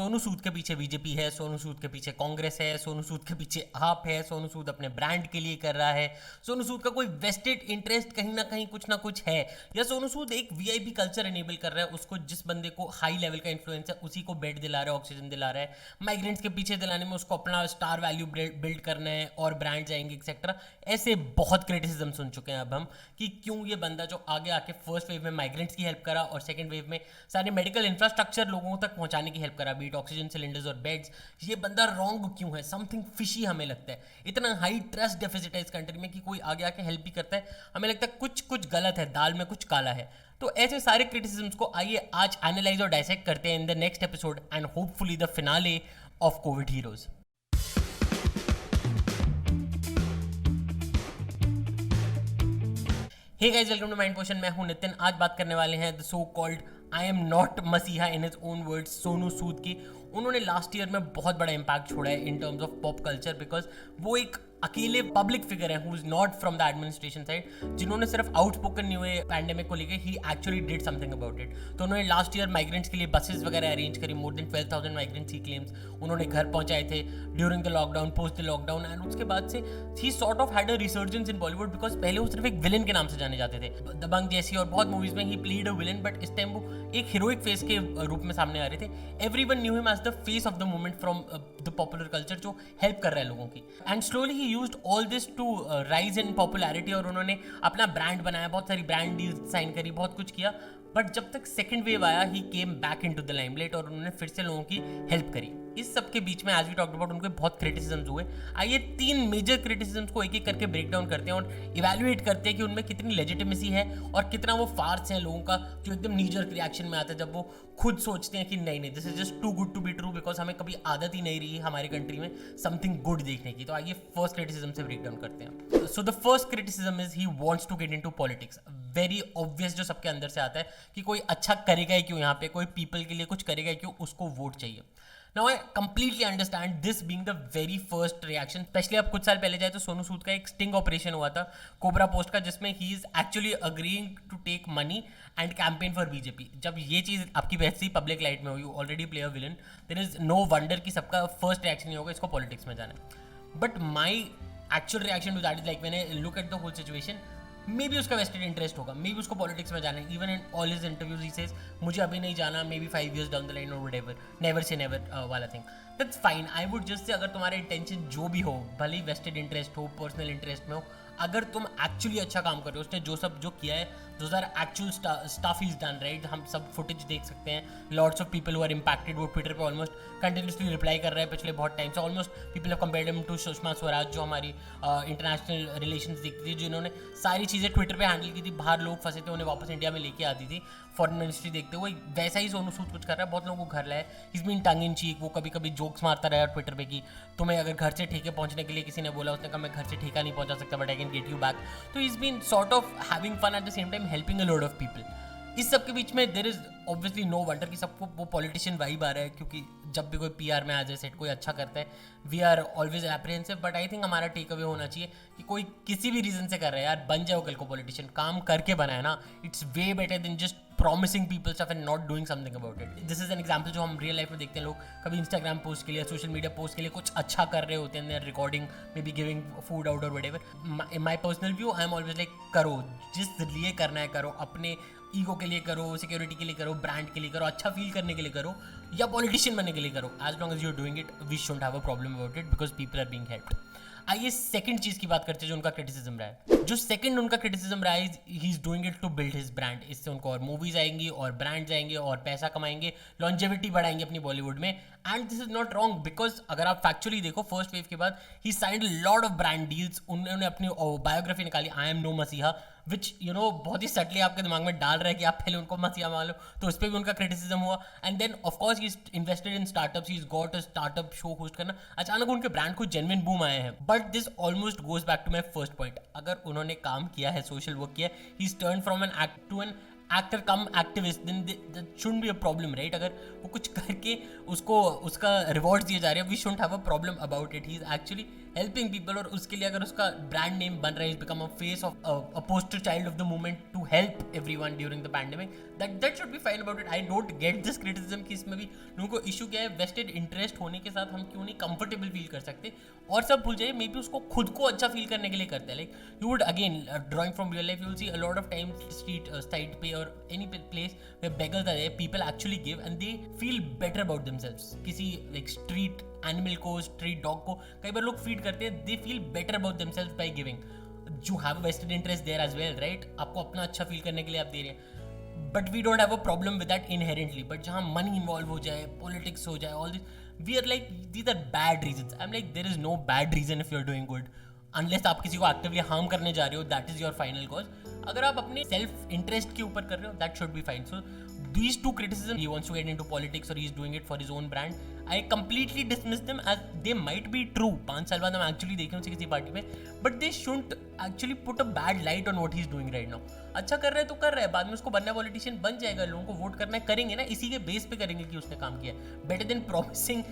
सोनू सूद के पीछे बीजेपी है, सोनू सूद के पीछे कांग्रेस है, सोनू सूद के पीछे आप है, सोनू सूद अपने ब्रांड के लिए कर रहा है, सोनू सूद का कोई वेस्टेड इंटरेस्ट कहीं ना कुछ है, या सोनू सूद एक वीआईपी कल्चर एनेबल कर रहा है, उसको जिस बंदे को हाई लेवल का इन्फ्लुएंस है उसी को बेड दिला रहा है, ऑक्सीजन दिला रहा है, माइग्रेंट्स के पीछे दिलाने में उसको अपना स्टार वैल्यू बिल्ड करना है और ब्रांड जाएंगे एक्सेट्रा। ऐसे बहुत क्रिटिसिज्म सुन चुके हैं अब हम कि क्यों ये बंदा जो आगे आके फर्स्ट वेव में माइग्रेंट्स की हेल्प करा और सेकंड वेव में सारे मेडिकल इंफ्रास्ट्रक्चर लोगों तक पहुंचाने की हेल्प करा, बीट ऑक्सीजन सिलेंडर्स और बेड्स, ये बंदा रॉन्ग क्यों है? समथिंग फिशी हमें लगता है। इतना हाई ट्रस्ट डेफिसिट है इस कंट्री में कि कोई आगे आके हेल्प भी करता है, हमें लगता है कुछ कुछ गलत है, दाल में कुछ काला है। तो ऐसे सारे क्रिटिसिज्म्स को आइए आज एनालाइज और डाइसेक्ट करते हैं in the next episode and hopefully the finale of Covid heroes. Hey guys, welcome to mind potion. मैं हूं नितिन। आज बात करने वाले हैं the so called I am not messiah in his own words, Sonu Sood की। उन्होंने लास्ट ईयर में बहुत बड़ा इम्पैक्ट छोड़ा है in terms of pop culture, because वो एक अकेले पब्लिक फिगर है who is not from the administration side, जिन्होंने सिर्फ आउटस्पोकन नहीं हुए पैंडेमिक को लेके, he actually did something about it. तो उन्होंने लास्ट ईयर माइग्रेंट्स के लिए बसेस वगैरह अरेंज करी, more than 12,000 migrants he claims उन्होंने घर पहुंचाए थे during the lockdown, post the lockdown, and उसके बाद से ही sort of had a resurgence in Bollywood, because पहले वो सिर्फ एक विलन के नाम से जाने जाते थे। दबंग जैसी और बहुत मूवीज में he played a villain, but इस टाइम वो एक हीरोइक फेस के रूप में सामने आ रहे थे। Everyone knew him as the face of the movement from the popular culture, जो हेल्प कर रहा है लोगों की। And slowly he used all this to rise in popularity, और उन्होंने अपना ब्रांड बनाया, बहुत सारी ब्रांड डील साइन करी, बहुत कुछ किया। बट जब तक सेकंड वेव आया, he came back into the limelight और उन्होंने फिर से लोगों की हेल्प करी। इस सब के बीच में आज वी टॉक्ड अबाउट उनके बहुत क्रिटिसिज्म्स हुए। आइए 3 मेजर क्रिटिसिज्म्स को एक एक करके ब्रेक डाउन करते हैं और इवैल्यूएट करते हैं कि उनमें कितनी लेजिटिमेसी है और कितना वो फार्स है लोगों का, जो एकदम नीजर रिएक्शन में आता है जब वो खुद सोचते हैं कि नहीं नहीं, this is just too good to be true, because हमें कभी आदत ही नहीं रही हमारी कंट्री में समथिंग गुड देखने की। तो आइए फर्स्ट क्रिटिसिज्म से ब्रेक डाउन करते हैं। So the first criticism is he wants to get into politics. Very obvious जो सबके अंदर से आता है कि कोई अच्छा करेगा ही क्यों, यहाँ पे कोई पीपल के लिए कुछ करेगा ही क्यों, उसको वोट चाहिए। Now I completely understand this being the very first reaction, specially अब कुछ साल पहले जाए तो सोनू सूद का एक स्टिंग ऑपरेशन हुआ था कोबरा पोस्ट का, जिसमें he is actually agreeing to take money and campaign for BJP. जब ये चीज़ आपकी वैसे ही पब्लिक लाइट में हुई, already play a villain, there is no wonder कि सबका फर्स्ट रिएक्शन ही होगा इसको पॉलिटिक्स में जाना है। But my actual reaction to that is like, मैंने look at the whole situation, maybe उसका वेस्टेड इंटरेस्ट होगा, मे बी उसको पॉलिटिक्स में जाना है। Even in all his interviews he says मुझे अभी नहीं जाना, maybe 5 years down the line और व्हाटएवर, नेवर से नेवर वाला thing, that's fine. I would just say, अगर तुम्हारा इंटेंशन जो भी हो, भले ही वेस्टेड इंटरेस्ट हो, पर्सनल इंटरेस्ट में हो, अगर तुम एक्चुअली अच्छा काम कर रहे हो, उसने जो सब जो किया है, those are actual stuff is done right. हम सब फुटेज देख सकते हैं, lots of people who are impacted, वो ट्विटर पे ऑलमोस्ट कंटिन्यूसली रिप्लाई कर रहे हैं पिछले बहुत टाइम से। Almost people have compared him to Sushma Swaraj, जो हमारी इंटरनेशनल रिलेशंस देखती थी, जिन्होंने सारी चीज़ें ट्विटर पे हैंडल की थी, बाहर लोग फंसे थे उन्हें वापस इंडिया में लेके आती थी फॉरेन मिनिस्ट्री देखते हुए। वैसा ही सोनू सूद कुछ कर रहा है, बहुत लोगों को घर लाया, इज बीन टंग इन चीक। वो कभी कभी जोक्स मारता रहा ट्विटर पे कि तुम्हें अगर घर से ठेके पहुंचने के लिए किसी ने बोला, उसने कहा मैं घर से ठेका नहीं पहुंचा सकता, but I can get you back. तो is been sort of having fun at the same time helping a lot of people. इस सब के बीच में there is obviously no wonder कि सबको वो पॉलिटिशियन वाइब आ रहा है, क्योंकि जब भी कोई पीआर में आ जाए सेट, कोई अच्छा करता है, we are always apprehensive. But I think हमारा टेक अवे होना चाहिए कि कोई किसी भी रीजन से कर रहा है यार, बन जाओ कल को पॉलिटिशियन, काम करके बनाए ना। It's way better than just promising people stuff and not doing something about it. This is an example जो हम रियल लाइफ में देखते हैं। लोग कभी इंस्टाग्राम पोस्ट के लिए, सोशल मीडिया पोस्ट के लिए कुछ अच्छा कर रहे होते हैं, recording maybe giving food out और whatever. My personal view, I am always like, करो जिस लिए करना है करो, अपने ईगो के लिए करो, सिक्योरिटी के लिए करो, ब्रांड के लिए करो, अच्छा फील करने के लिए करो, या पॉलिटिशियन बनने के लिए करो। As long as you are doing it, we shouldn't have a problem about it, because people are being helped. आइए सेकंड चीज की बात करते हैं जो उनका क्रिटिसिज्म रहा है। जो सेकंड उनका क्रिटिसिज्म रहा है, he is doing it to build his brand. इससे उनको और मूवीज आएंगी और ब्रांड्स आएंगे और पैसा कमाएंगे, लॉन्जेविटी बढ़ाएंगे अपनी बॉलीवुड में। And this is not wrong, because अगर आप फैक्चुअली देखो, फर्स्ट वेव के बाद he signed lot of brand deals. उन्होंने अपनी बायोग्राफी निकाली, आई एम नो मसीहा, विच यू नो बहुत ही सटली आपके दिमाग में डाल रहा है कि आप पहले उनको मसीहा मान लो। तो उस पर भी उनका क्रिटिसिज्म हुआ। And then of course he is invested in startups, he is got a startup show host करना। अचानक उनके ब्रांड को जेन्युइन बूम आए हैं। But this almost goes back to my first point, अगर उन्होंने काम किया है, सोशल वर्क किया, he is turn from an act to an actor cum activist, then that shouldn't be a problem, right? अगर वो कुछ करके उसको उसका रिवॉर्ड दिए जा रहे हैं, we shouldn't have a problem about it. He is actually helping people, और उसके लिए अगर उसका ब्रांड नेम बन रहा है, become a face of a poster child of the movement to help everyone during the pandemic, that should be fine about it. I don't get this criticism कि इसमें भी लोगों को इशू क्या है. वेस्टेड इंटरेस्ट होने के साथ हम क्यों नहीं कंफर्टेबल फील कर सकते? और सब भूल जाइए, मे बी उसको खुद को अच्छा फील करने के लिए करते हैं. Like you would again drawing from real life, you will see a lot of times street side पे और any place where beggars are there, people actually give and they feel better about themselves. किसी like street animal को, street dog को कई बार लोग feed करते हैं, they feel better about themselves by giving. You have a vested interest there as well, right? आपको अपना अच्छा फील करने के लिए आप दे रहे हैं, but we don't have a problem with that inherently. But जहाँ money involve हो जाए, politics हो जाए, all this, we are like these are bad reasons. I'm like there is no bad reason if you're doing good. Unless आप किसी को actively harm करने जा रहे हो, that is your final cause. अगर आप अपने सेल्फ इंटरेस्ट के ऊपर कर रहे हो, that should be fine. So these two criticism, he wants to get into politics और he is doing it for his own brand, I completely dismiss them as they might be true. 5 साल बाद हम actually देखें उसे किसी party में, but they shouldn't actually put a bad light on what he is doing right now. अच्छा कर रहा है तो कर रहा है, बाद में उसको बनना पॉलिटिशियन बन जाएगा, लोगों को वोट करना है, करेंगे ना, इसी के बेस पे करेंगे कि उसने काम किया. बेटर देन प्रॉमिसिंग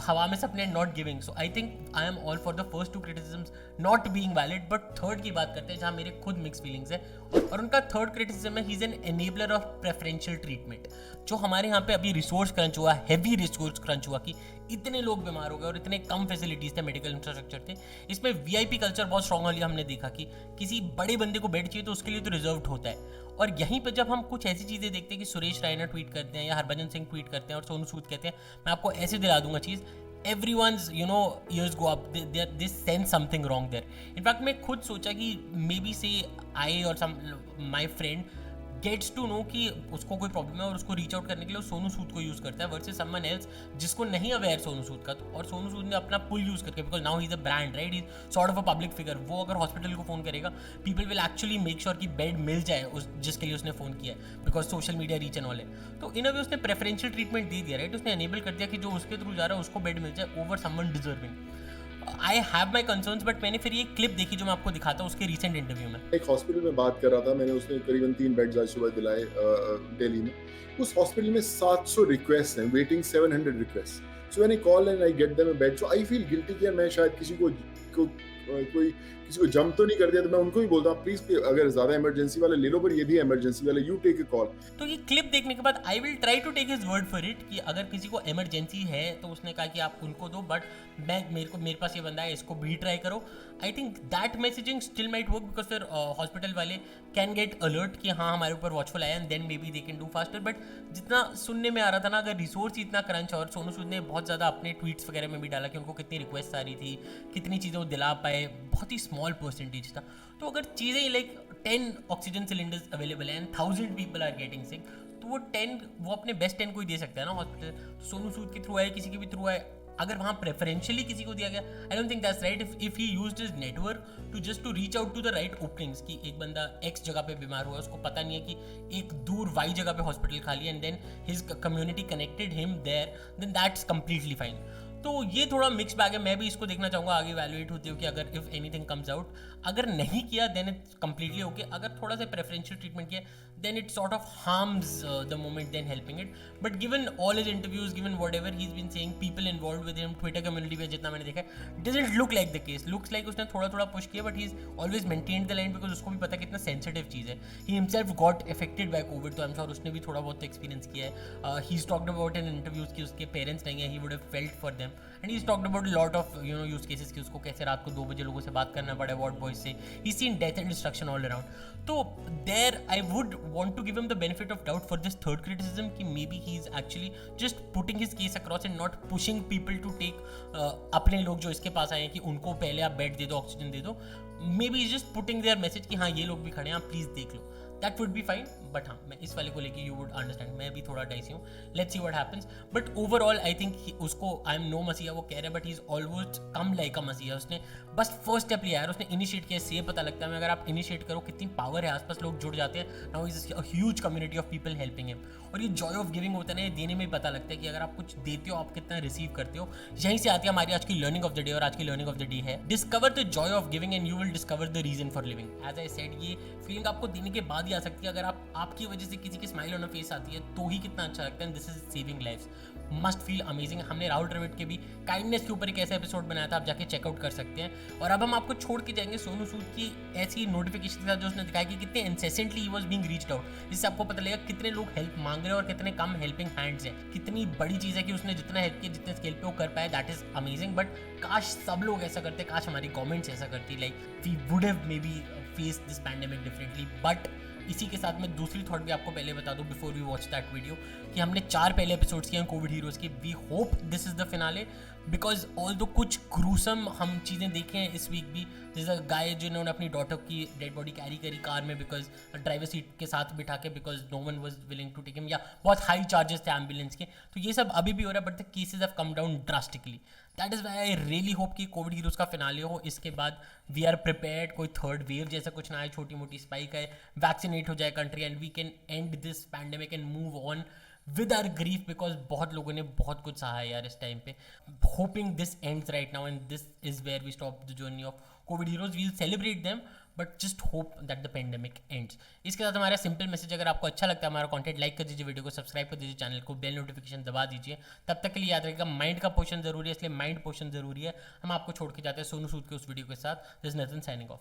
हवा में सपने, not giving. So I think I am all for the first two criticisms not being valid. But third की बात करते हैं जहाँ मेरे खुद मिक्स फीलिंग्स है, और उनका थर्ड क्रिटिसिज्म है, he is an enabler of preferential treatment. जो हमारे यहाँ पे अभी रिसोर्स क्रंच हुआ, हैवी रिसोर्स क्रंच हुआ कि इतने लोग बीमार हो गए और इतने कम फैसिलिटीज थे, मेडिकल इंफ्रास्ट्रक्चर थे, इसमें वीआईपी कल्चर बहुत स्ट्रांगली हमने देखा कि किसी बड़े बंदे को बेड चाहिए तो उसके लिए तो रिजर्व्ड होता है. और यहीं पर जब हम कुछ ऐसी चीज़ें देखते हैं कि सुरेश रायना ट्वीट करते हैं या हरभजन सिंह ट्वीट करते हैं और सोनू सूद कहते हैं मैं आपको ऐसे दिला दूंगा चीज़, everyone's ears go up, they sense something wrong there. In fact मैं खुद सोचा कि maybe say I or some my friend gets to know कि उसको कोई प्रॉब्लम है और उसको रीच आउट करने के लिए सोनू सूद को यूज़ करता है वर्सेस समवन एल्स जिसको नहीं अवेयर सोनू सूद का. और सोनू सूद ने अपना पुल यूज़ करके, because now he is a brand, right, he is sort of a public figure, वो अगर हॉस्पिटल को फ़ोन करेगा, people will actually make sure कि बेड मिल जाए उस जिसके लिए उसने फ़ोन किया है, because social media reach and all है. तो इन अ वे उसने प्रेफरेंशियल ट्रीटमेंट दे दिया, राइट, उसने एनेबल कर दिया कि जो उसके थ्रू जा रहा है उसको बेड मिल जाए over someone deserving. I have my concerns, but मैंने फिर ये क्लिप देखी जो मैं आपको दिखाता हूँ उसके रिसेंट इंटरव्यू में. एक हॉस्पिटल में बात कर रहा था मैंने, उसने करीबन 3 बेड्स आज सुबह दिलाए दिल्ली में. उस हॉस्पिटल में 700 रिक्वेस्ट हैं, waiting 700 request. So when I call and I get them a bed, so I feel guilty कि मैं शायद किसी को जंप तो नहीं कर दिया, तो मैं उनको भी बोलता हूँ प्लीज अगर ज्यादा इमरजेंसी वाले ले लो, पर ये भी इमरजेंसी वाले, यू टेक अ कॉल. तो ये क्लिप देखने के बाद I will try to take his word for it कि अगर किसी को इमरजेंसी है तो उसने कहा कि आप उनको दो, बट मेरे पास ये बंदा है, इसको भी ट्राई करो. I think that messaging still might work, because फिर हॉस्पिटल वाले कैन गेट अलर्ट कि हाँ हमारे ऊपर वॉचफुल आया and then maybe they can do faster. But जितना सुनने में आ रहा था ना, अगर रिसोर्स इतना क्रंच, और सोनू सूद ने बहुत ज़्यादा अपने ट्वीट्स वगैरह में भी डाला कि उनको कितनी रिक्वेस्ट आ रही थी, कितनी चीज़ें वो दिला पाए, बहुत ही स्मॉल परसेंटेज था. तो अगर चीज़ें लाइक 10 ऑक्सीजन सिलेंडर्स अवेलेबल हैं and 1000 people are getting sick, तो वो अपने बेस्ट 10 को ही दे सकता है ना हॉस्पिटल. सोनू सूद के थ्रू आए, किसी के भी थ्रू आए, अगर वहाँ प्रेफरेंशियली किसी को दिया गया, I don't think that's right. If he used his network to just to reach out to the right openings, कि एक बंदा एक्स जगह पे बीमार हुआ, उसको पता नहीं है कि एक दूर वाई जगह पे हॉस्पिटल खाली है, and then his community connected him there, then that's completely fine. तो ये थोड़ा मिक्स बैग है, मैं भी इसको देखना चाहूँगा आगे वैल्यूएट होते हो कि अगर इफ एनीथिंग कम्स आउट, अगर नहीं किया देन इट्स कंप्लीटली ओके. अगर थोड़ा सा प्रेफरेंशियल ट्रीटमेंट किया then it sort of harms the moment then helping it. But given all his interviews, given whatever he is been saying, people involve with him, Twitter community में जितना मैंने देखा है, doesn't look like the case. Looks like उसने थोड़ा थोड़ा push किया, but he is always maintained the line, because उसको भी पता कितना सेंसिटिव चीज़ है. He himself got affected by Covid, तो आई एम श्योर उसने भी थोड़ा बहुत एक्सपीरियंस किया है. He is talked about in interviews कि उसके पेरेंट्स नहीं है, he would have felt for them, and he is talked about lot of use cases कि उसको कैसे रात को 2 बजे लोगों से बात करना पड़ा वार्ड बॉयज से. He seen death and destruction all around. तो there I would want to give him the benefit of doubt for this third criticism कि maybe he is actually just putting his case across and not pushing people to take अपने लोग जो इसके पास आए हैं कि उनको पहले आप बेड दे दो, ऑक्सीजन दे दो. May be is just putting their message कि हाँ ये लोग भी खड़े हैं, आप प्लीज देख लो. That would be fine. But हाँ, मैं इस वाले को लेके यू वुड अंडरस्टैंड, मैं भी थोड़ा डाइसी हूँ. Let's see what happens. But overall I think उसको आई एम नो मसीहा वो कह रहे हैं, but he is almost come like अ मसीहा. उसने बस फर्स्ट स्टेप लिया है, उसने इनिशिएट किया, इससे पता लगता है अगर आप इनिशिएट करो कितनी पावर है, आसपास लोग जुड़ जाते हैं. Now is a huge community of people helping him. और ये जॉय ऑफ गिविंग होता है ना, ये देने में पता लगता है कि अगर आप कुछ देते हो आप कितना रिसीव करते हो. यहीं से आती है हमारी आज की लर्निंग ऑफ द डे, और आज की लर्निंग ऑफ द डे है discover the joy of giving and you will discover the reason for living. As I said, ये फीलिंग आपको देने के बाद याद ही आ सकती है। अगर आपकी वजह से किसी की स्माइल ऑन फेस आती है तो ही कितना अच्छा लगता है। This is saving lives, must feel amazing. हमने राहुल द्रविड़ के भी काइंडनेस के ऊपर एक ऐसा एपिसोड बनाया था, आप जाके चेकआउट कर सकते हैं। और अब हम आपको छोड़ के जाएंगे सोनू सूद की ऐसी नोटिफिकेशन के साथ जो उसने दिखाया कि कितने incessantly he was being reached out, जिससे आपको पता लगेगा कितने लोग हेल्प मांग रहे हैं और कितने कम हेल्पिंग हैंड्स हैं। कितनी बड़ी चीज़ है कि उसने जितना हेल्प किया, जितने स्केल पे वो कर पाया, दैट इज अमेजिंग। बट काश सब लोग ऐसा करते, काश हमारी गवर्नमेंट्स ऐसा करती, like we would have maybe face this pandemic differently. But इसी के साथ मैं दूसरी थॉट भी आपको पहले बता दूं before we watch that video, कि हमने 4 पहले एपिसोड्स किए हैं कोविड हीरोज़ की। We hope this is the finale, because although कुछ ग्रूसम हम चीज़ें देखे हैं इस वीक भी। जैसे गाय जिन्होंने अपनी डॉटर की डेड बॉडी कैरी करी कार में, बिकॉज ड्राइवर सीट के साथ बिठा के, because no one was willing to take him, या बहुत हाई चार्जेस थे एम्बुलेंस के। तो ये सब अभी भी हो रहा है, but the cases have come down drastically. That is why I really hope कि कोविड हीरोज़ का फिनाले हो, इसके बाद वी आर प्रिपेयर्ड, कोई थर्ड वेव जैसा कुछ ना आए, छोटी मोटी स्पाइक आए, वैक्सीनेट हो जाए country and we can end this pandemic and move on with our grief, because बहुत लोगों ने बहुत कुछ सहा है यार इस टाइम पे। Hoping this ends right now and this is where we stop the journey of Covid heroes. We'll celebrate them but just hope that the pandemic ends. इसके साथ हमारा सिंपल मैसेज, अगर आपको अच्छा लगता है हमारा कंटेंट, लाइक कर दीजिए, वीडियो को सब्सक्राइब कर दीजिए, चैनल को बेल नोटिफिकेशन दबा दीजिए। तब तक के लिए याद रखिएगा माइंड का पोर्शन जरूरी है, इसलिए माइंड पोर्शन जरूरी है। हम आपको छोड़ के जाते हैं सोनू सूद के उस वीडियो के साथ। This is Nitin signing off.